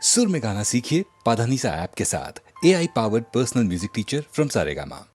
सुर में गाना सीखिए पाधानीसा ऐप के साथ। AI powered personal music teacher from Saregama.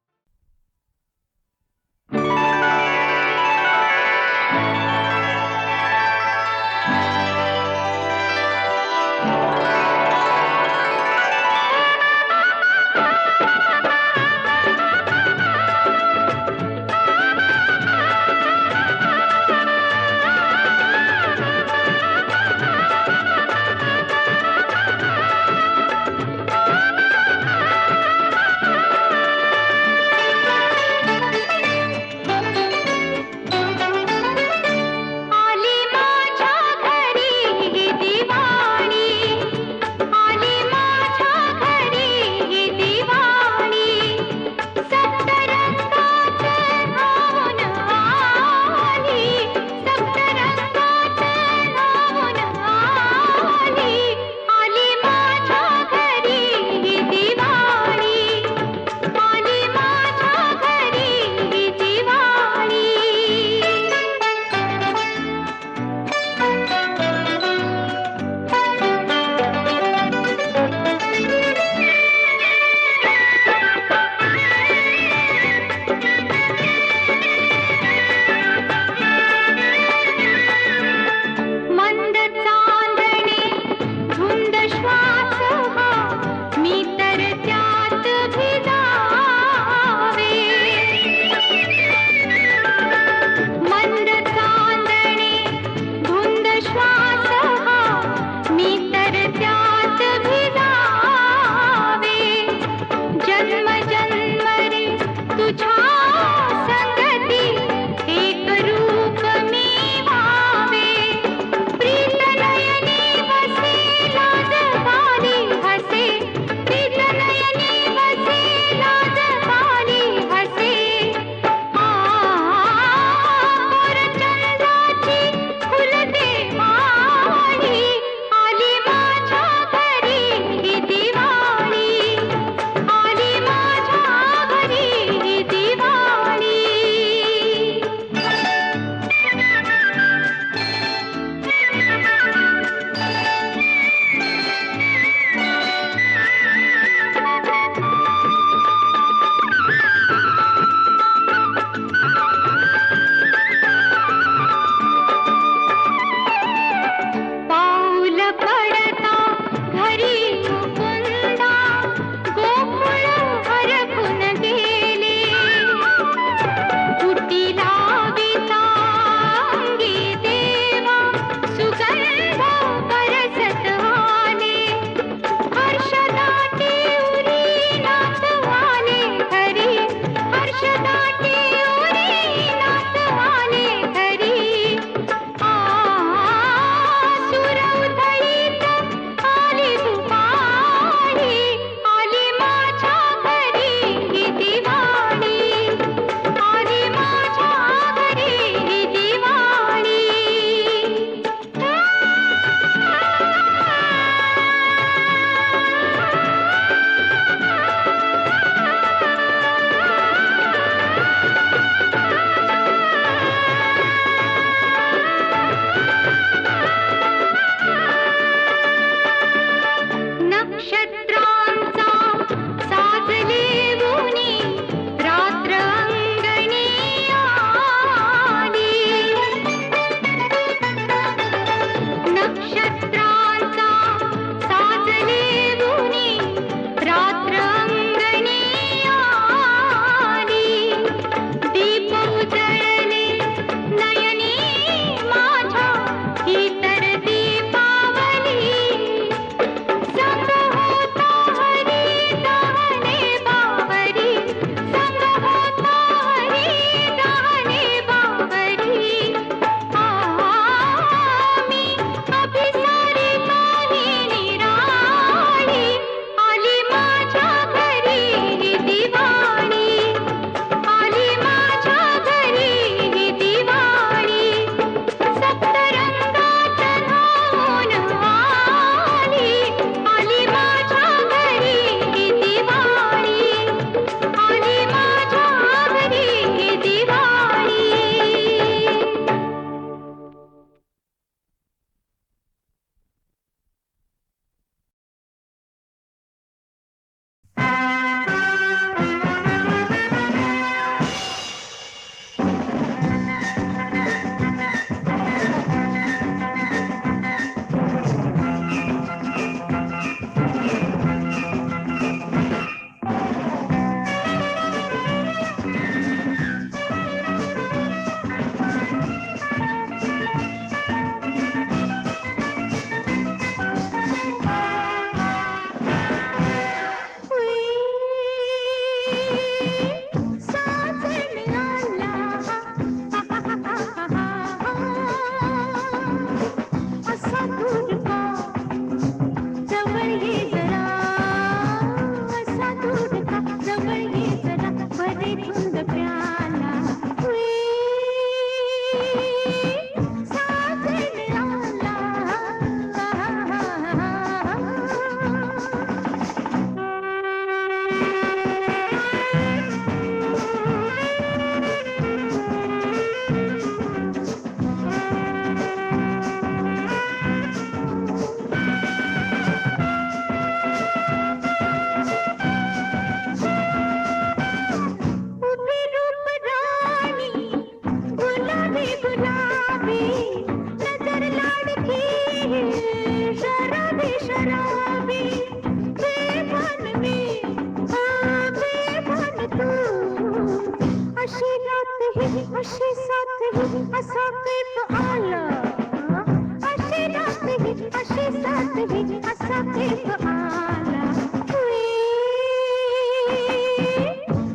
असा तेच आला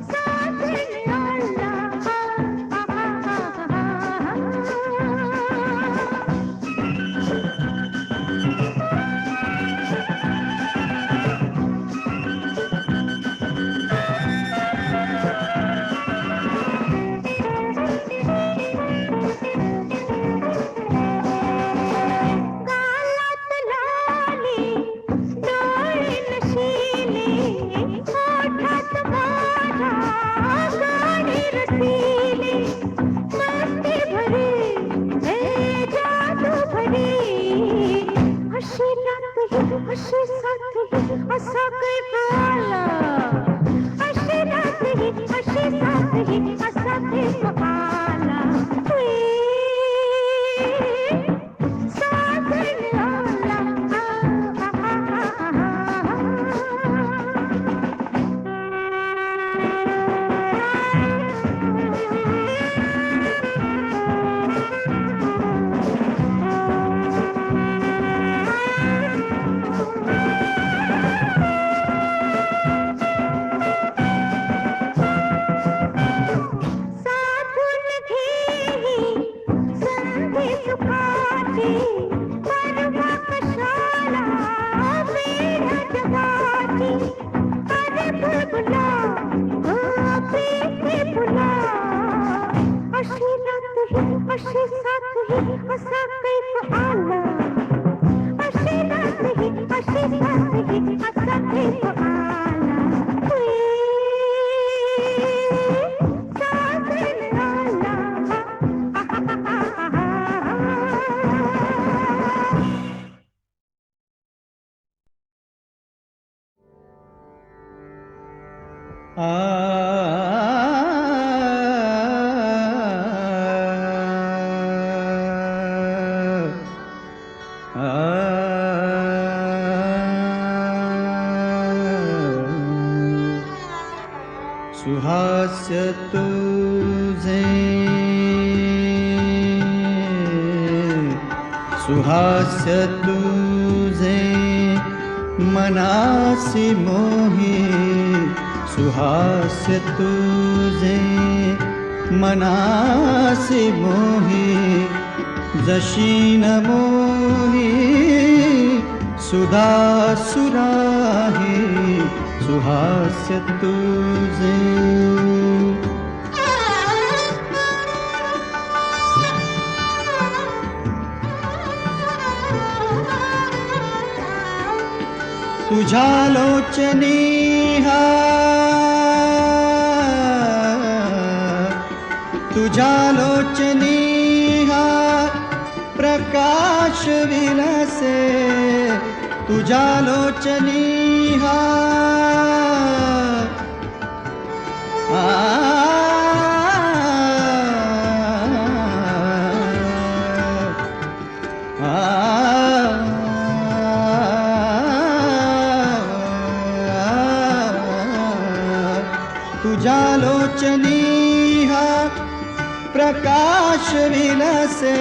साजन आला गालात लाली डोळे नशिले ओठात माझ्या गाणी रसिले मस्ती भरी हे जादू भरी हशी रातही हशी साथही असा कैफ आला हशी रातही हशी साथही असा कैफ आला साजन आला साधून घेई संधी सुखाची परवा कशाला वेड्या जगाची अरे बुलबुला ओ प्रीती फुला अशी रातही अशी साथही असा कैफ आला अशी रातही अशी साथही असा कैफ आला साजन आला सुहास्य तुझे सुहास्य तुझे मनासी मोही सुहास्य तुझे मनासी मोही जशी न मोही सुधा सुराही सुहास्य तुझे तुझ्या लोचनी तुझ्या लोचनी प्रकाश विलसे तुझ्या लोचनी तुझ्या लोचनी प्रकाश विलसे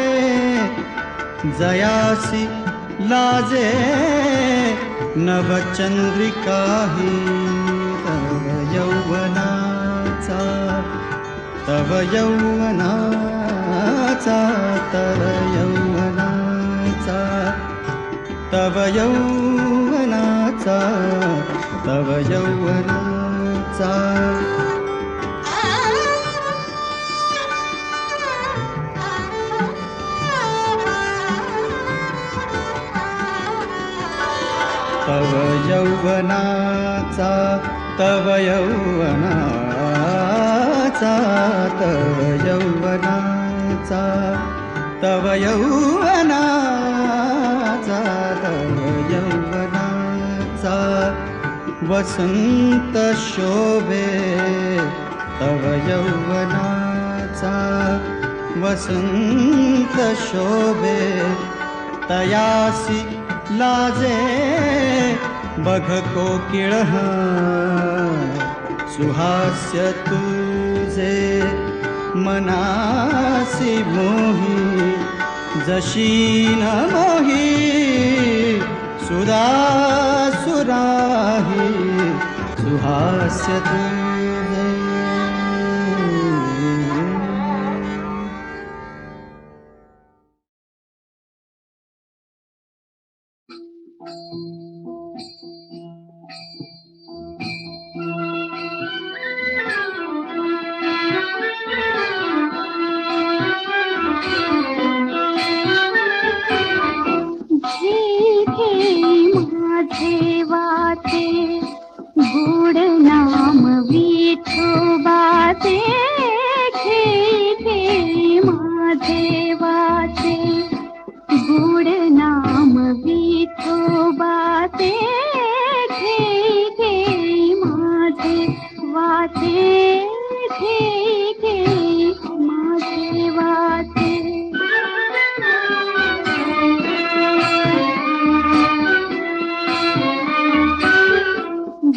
जयासी लाजे नवचंद्रिका ही तव यौवनाचा तव यौवनाचा तव यौवनाचा तव यौवनाचा तव यौवनाचा तव यौवनाचा तव यौवनाचा तव यौवनाचा तव यौवनाचा तव यौवनाचा वसंत शोभे तव यौवनाचा वसंत शोभे तयासी लाजे बघ कोकिळ सुहास्य तुझे मनासी मोही जशी न मोही सुधा सुराही सुहास्य तुझे. घे घे माझे वाचे गोड नाम विठोबाचे. घे घे माझे वाचे गोड नाम विठोबाचे. घे घे माझे वाचे. घे घे माझे वाचे.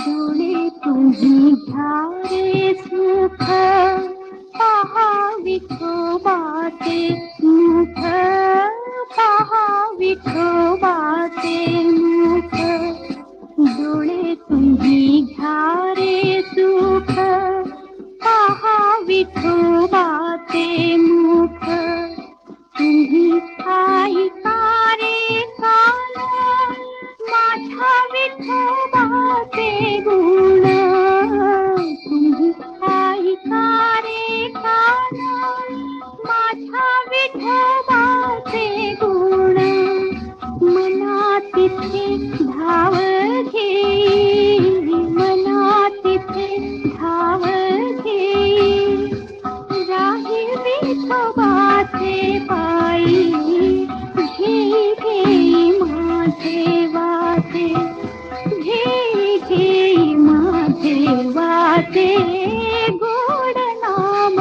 डोळे तुम्ही घ्यारे सुख पहा विठोबाचे मुख. पहा विठोबाचे मुख. डोळे तुम्ही घ्यारे सुख पहा विठोबाचे मुख. तुम्ही ऐकारे कान माझ्या विठोबाचे गुण. तुम्ही ऐकारे कान माझ्या विठोबाचे गुण. मना तिथे धाव घे. मना तिथे धाव घे. राही विठोबाचे पायी. घे घे माझे वाचे. घे घे माझे वाचे गोड नाम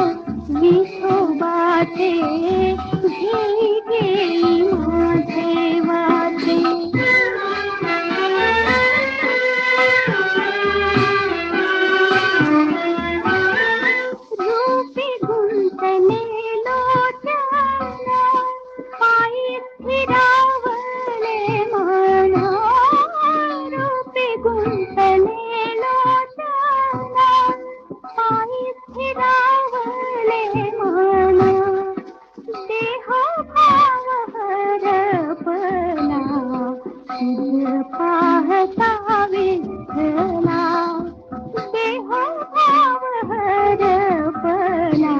विठोबाचे. घे घे माझे वाचे. रूपी गुंतले लोचन पायी फिरावले मन. रूपी गुंतले लोचन पायी फिरावले मन. देह भाव हरपला तुझ पाहता विठ्ठला. देह भाव हरपला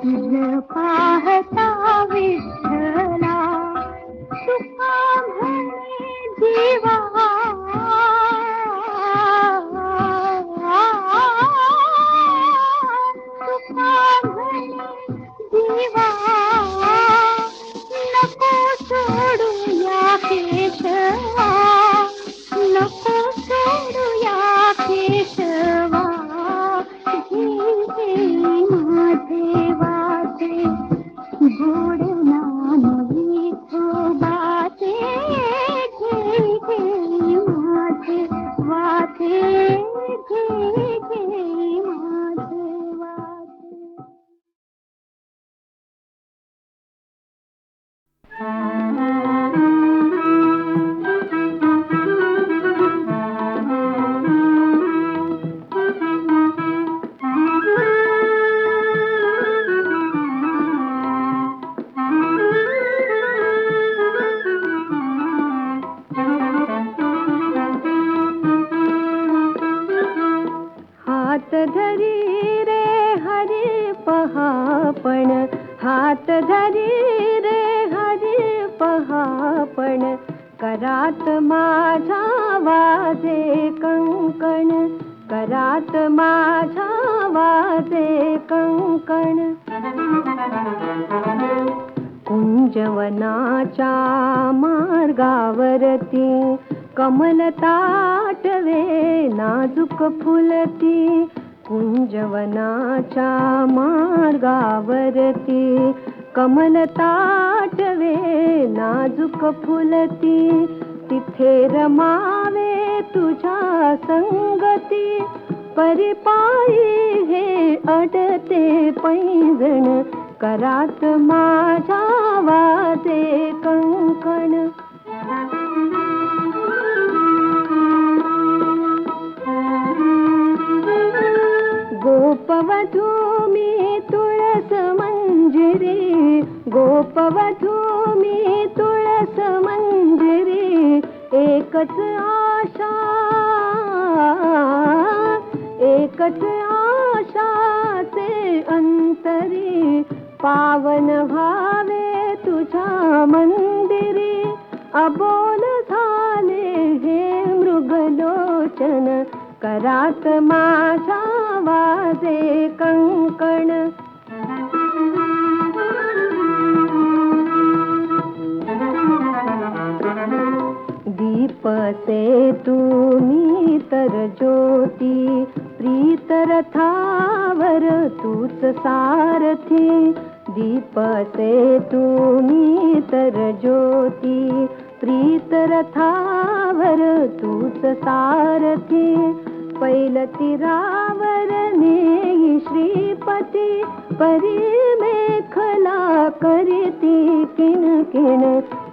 तुझ पाहता विठ्ठला. तुका म्हणे जीवा तुका म्हणे जीवा नको सोडू या केशवा. नको सोडू या केशवा. घे घे माझे वाचे गोड नाम विठोबाचे. घे घे माझे वाचे. घे घे माझे वाचे. हात धरी रे हरी पहापण. हात धरी रे हरी पहापण. करात माझा वाजे कंकण. करात माझा वाजे कंकण. कुंजवनाच्या मार्गावरती कमल ताटवे नाजूक फुलती. कुंजवनाच्या मार्गावरती कमल ताटवे नाजूक फुलती. तिथे रमावे तुझ्या संगती. परिपायी हे अडते पैंजण. करात माझा वाजे कंकण. गोपवधू मी तुळस मंजिरी, गोपवधू मी तुळस मंजिरी, एकच आशा, एकच आशाचे अंतरी, पावन व्हावे तुझ्या मंदिरी. अबोल झाले हे मृगलोचन, करात माझ्या वाजे कंकण. दीप से तुम्ही तर ज्योती, प्रीत रथावर तूच सारथी. दीप से तुम्ही तर ज्योती, प्रीत रथावर तूच सारथी. पैलतीरावर नेई श्रीपती, परी मेखला करीती किणकिण,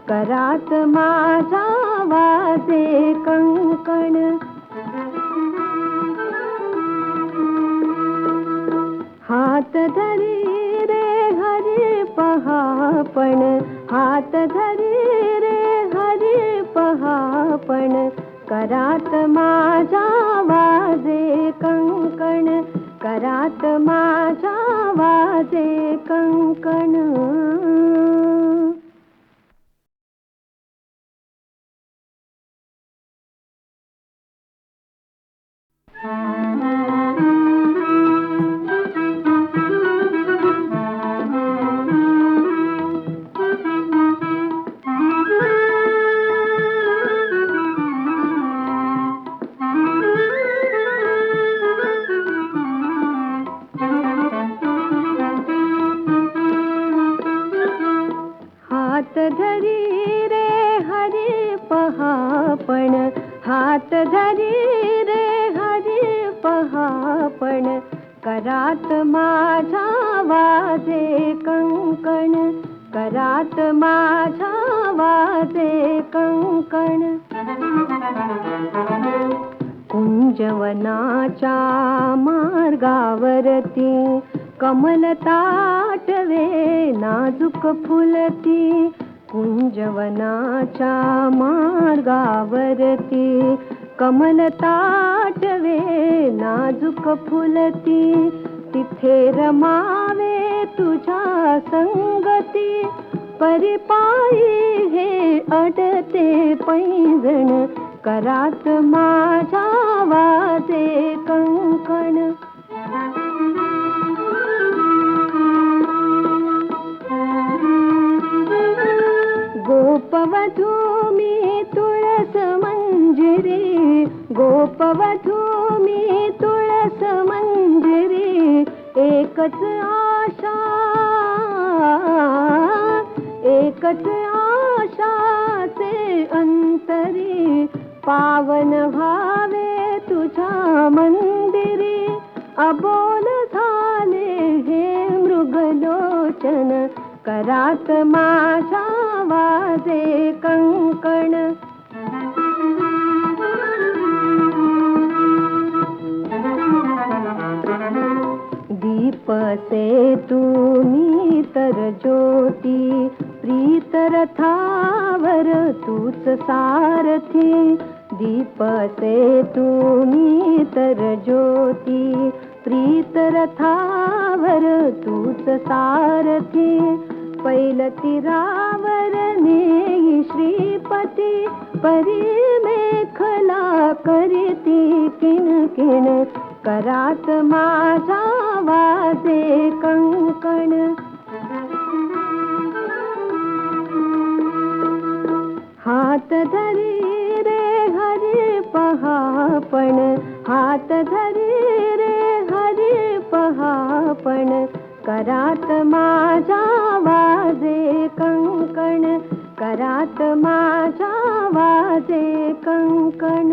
करात माझा वाजे कंकण. हात धरी रे हरी पहापण, हात धरी रे हरी पहापण, करात माझा वाजे कंकण, करात माझा वाजे कंकण. हात धरी रे हरी पहापण, हात धरी रे हरी पहापण, करात माझा वाजे कंकण, करात माझा वाजे कंकण. कुंजवनाच्या मार्गावरती, कमल ताटवे नाजूक फुलती. कुंजवनाच्या मार्गावरती, कमल ताटवे नाजूक फुलती. तिथे रमावे तुझ्या संगती, परिपायी हे अडते पैंजण, करात माझा वाजे कंकण. गोपवधू मी तुळस मंजिरी, गोपवधू मी तुळस मंजिरी, एकच आशा, एकच आशाचे अंतरी, पावन व्हावे तुझ्या मंदिरी. अबोल झाले हे मृगलोचन, करात माझ्या वाजे कंकण. दीप से तुम्ही तर ज्योती, प्रीत रथावर तूच सारथी. दीप से तुम्ही तर ज्योती, प्रीत रथावर तूच सारथी. पैलतीरावर नेई श्रीपती, परी मेखला करीती किणकिण, करात माझा वाजे कंकण. हात धरी रे हरी पहापण, हात धरी रे हरी पहापण, करात माझा वाजे कंकण, करात माझा वाजे कंकण.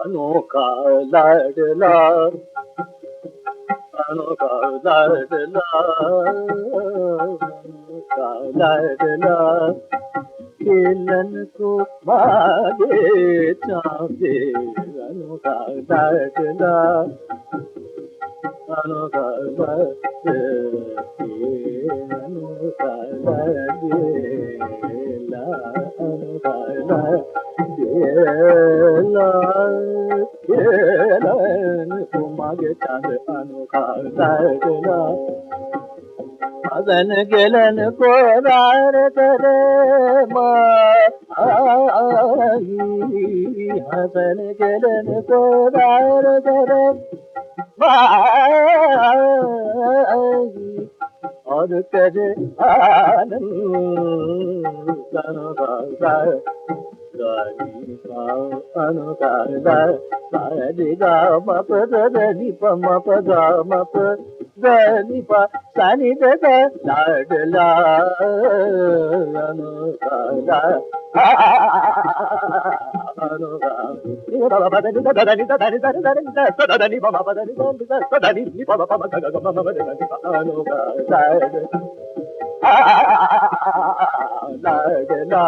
अनोखा लाडला अनोखा लाडला अनोखा लाडला खेलन को मागे चाहे अनोखा लाडला अनोखा अनोखा लाडला अनोखा खेलन को मागे चाहे अनोखा लाडला मदन गेलन को रार करे हसन गेलन को रार करे और करे आनंद अनोखा अनोखा रे गा म प द नि प म प ग म प द नि प सा नि द ग लाडला अनोखा अनोखा नि प प द नि द द नि द द नि द द नि द द नि प म प द नि द द नि नि प म प म ग ग म म द नि अनोखा लाडला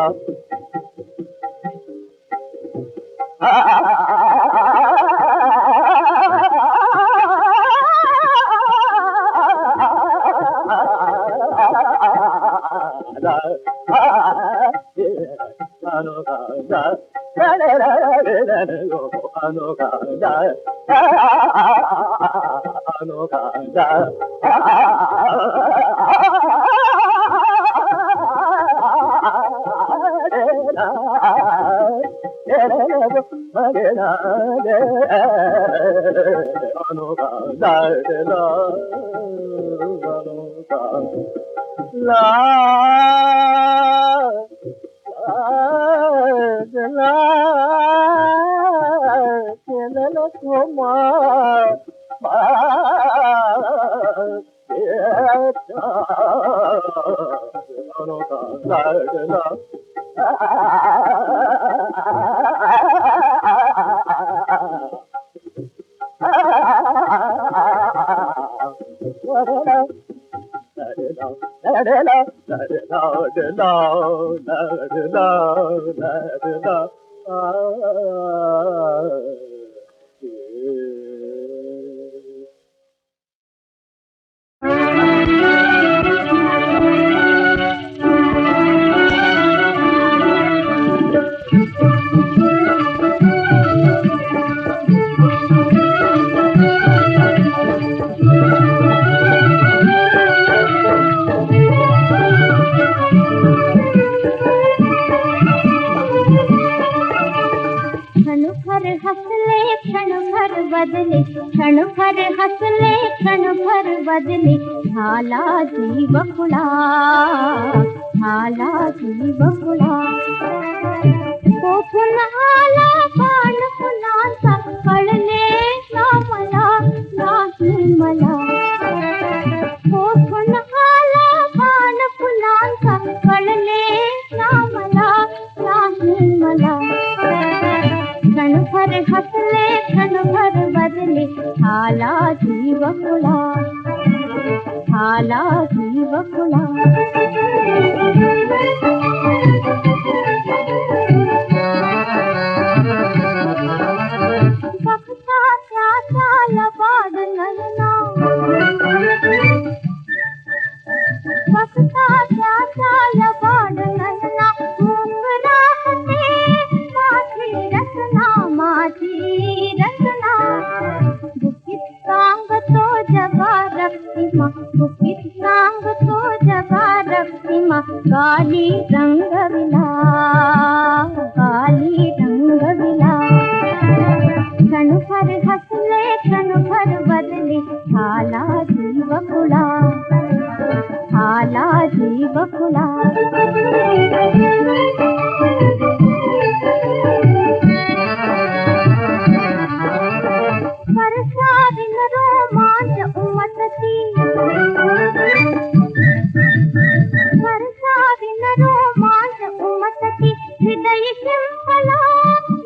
क्षण भर हंसले क्षण भर बदले हाला जी जीव खुळा, झाला जीव खुळा. वर्षाविन रोमांच उमटती, वर्षाविन रोमांच उमटती, हृदय शिंपला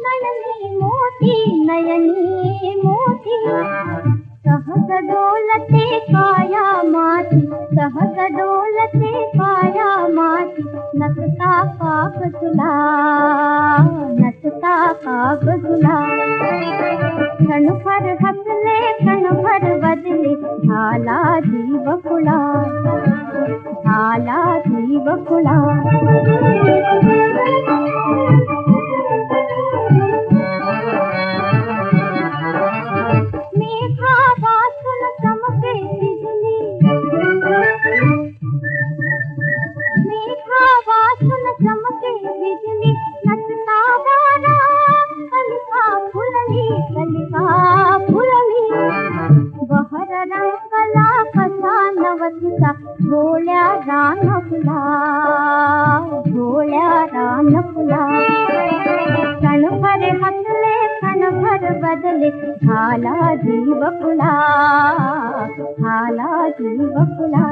नयनी मोती, नयनी मोती. सहज डोलते काया माती, सहज डोलते काया माती. नसता काग तुला, नसता काग तुला. क्षणभर हसले क्षणभर बदले, झाला जीव खुळा, झाला जीव खुळा. मेघा वाचून चमके बिजली, मेघा वाचून चमके बिजली. नसता वारा कलिका फुलली, कलिका फुलली. बहर रंगला कसा नवतीचा, भोळ्या रान फुला, भोळ्या रान फुला. क्षणभर हसले क्षणभर बदले, झाला जीव खुळा, झाला जीव खुळा.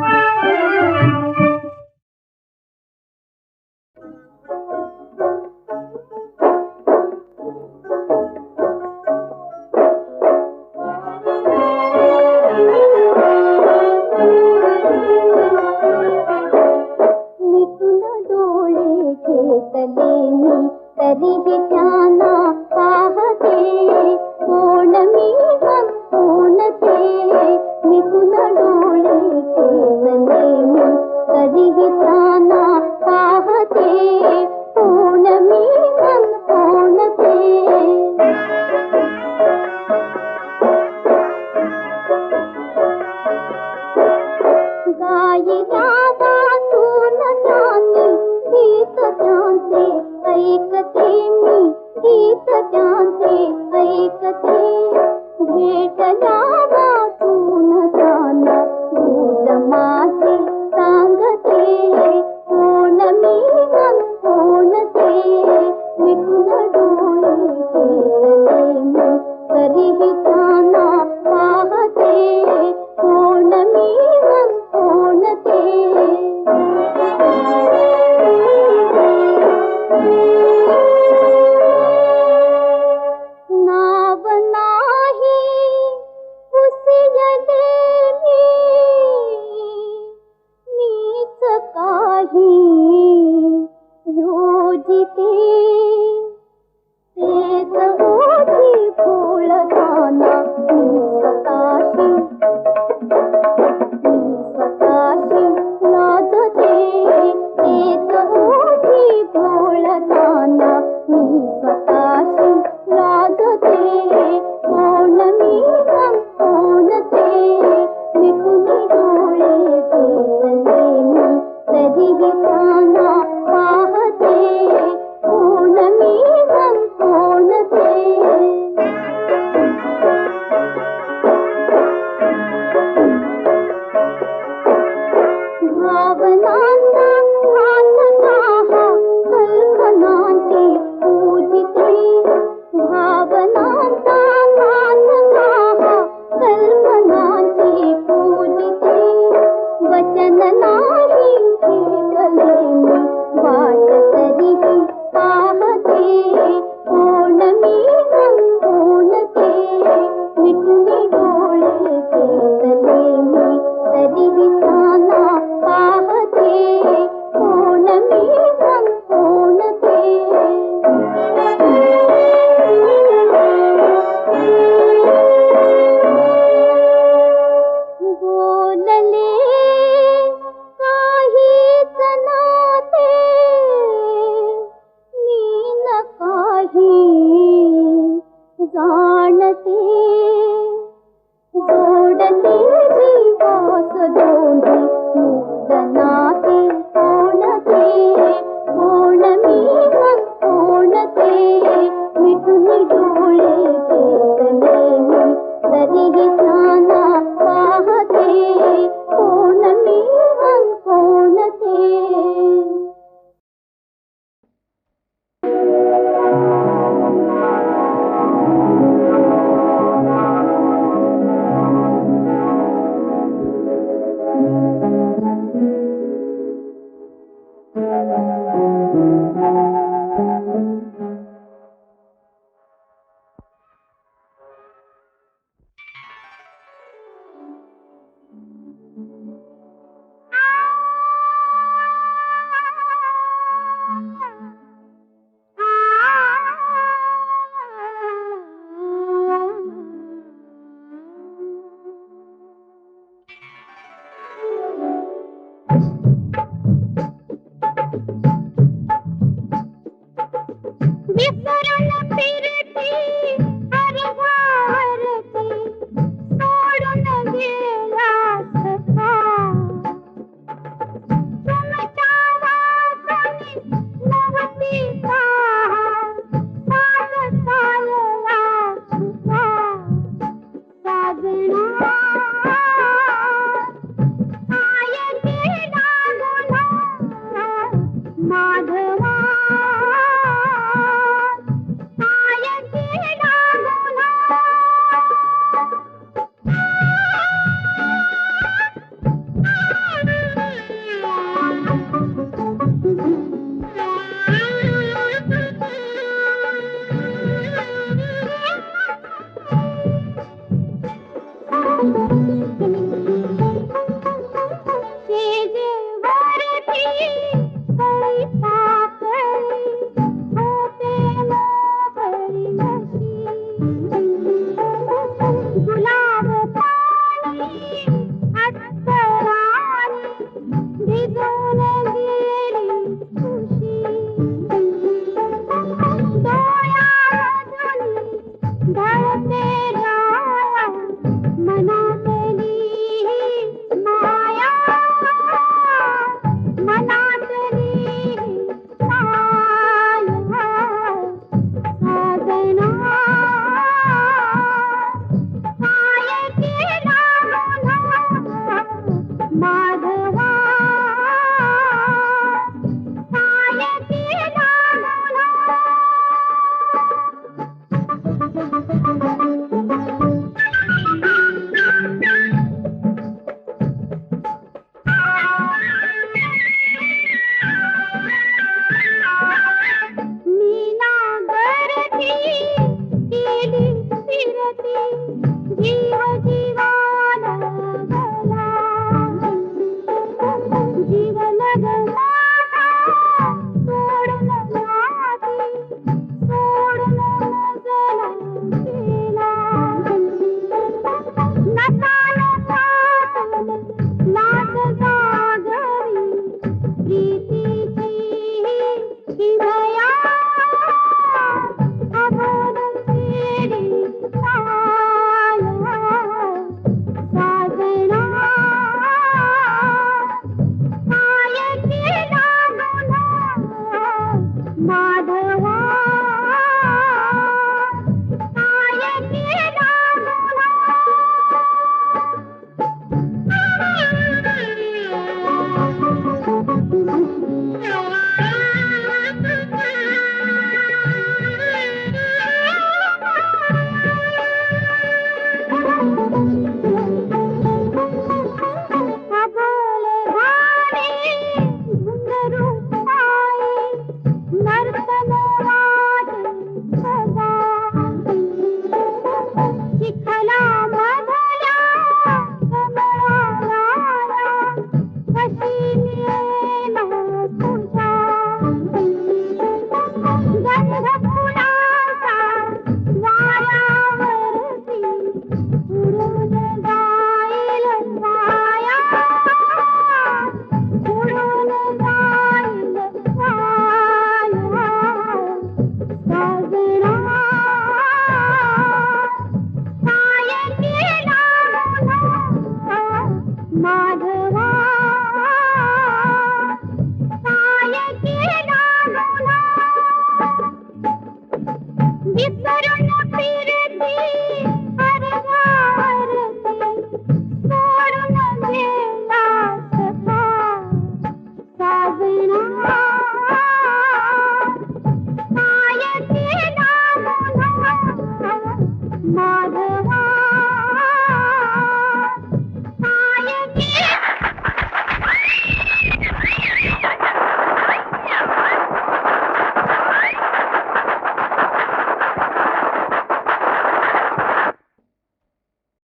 मिटून डोळे घेतले मी, तरीही त्यांना पाहते. कोण मी मन कोण ते, मिटून डोळे घेतले मी, तरीही त्यांना पाहते. कोण मी मन कोण ते. गायिका वाचून त्यांनी गीत त्यांचे ऐकते मी, गीत त्यांचे ऐकते. भेटल्या वाचून त्यांना दूज माझे सांगते. कोण मी मन कोण ते, मिटून डोळे घेतले मी, तरीही त्यांना पाहते. कोण मी मन कोण ते. नाव नाही पुसयले मीच काही योजिते. तेच ओठी फुलताना मी स्वतःशी, मी स्वतःशी लाजते. तेच ओठी फुलताना मी स्वतःशी लाजते. कोण मी मन कोण ते, मिटून डोळे घेतले मी, तरीही त्यांना पाहते. कोण माय